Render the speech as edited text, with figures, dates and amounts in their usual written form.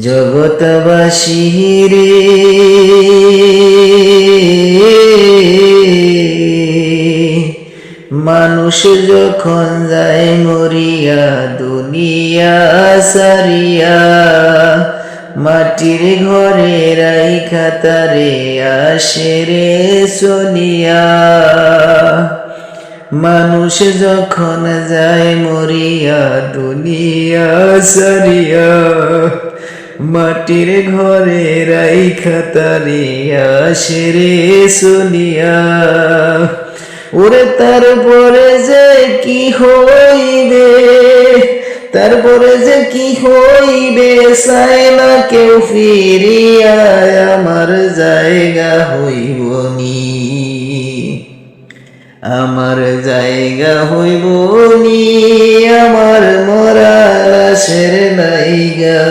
জগতবাসী রে, মানুষ যখন যায় মরিয়া দুনিয়া সারিয়া, মাটির ঘরে রাইখা তারে আসে রে চলিয়া। মানুষ যখন যায় মরিয়া দুনিয়া সারিয়া, মাটির ঘরে রাইখা তারে আসে রে চলিয়া। ওরে তারপরে যে কি হইবে, তারপরে যে কি হইবে, চায় না কেউ ফিরিয়া, আমার জায়গা হইব নি, আমার জায়গা হইব নি, আমার মরা লাশের নাইগা।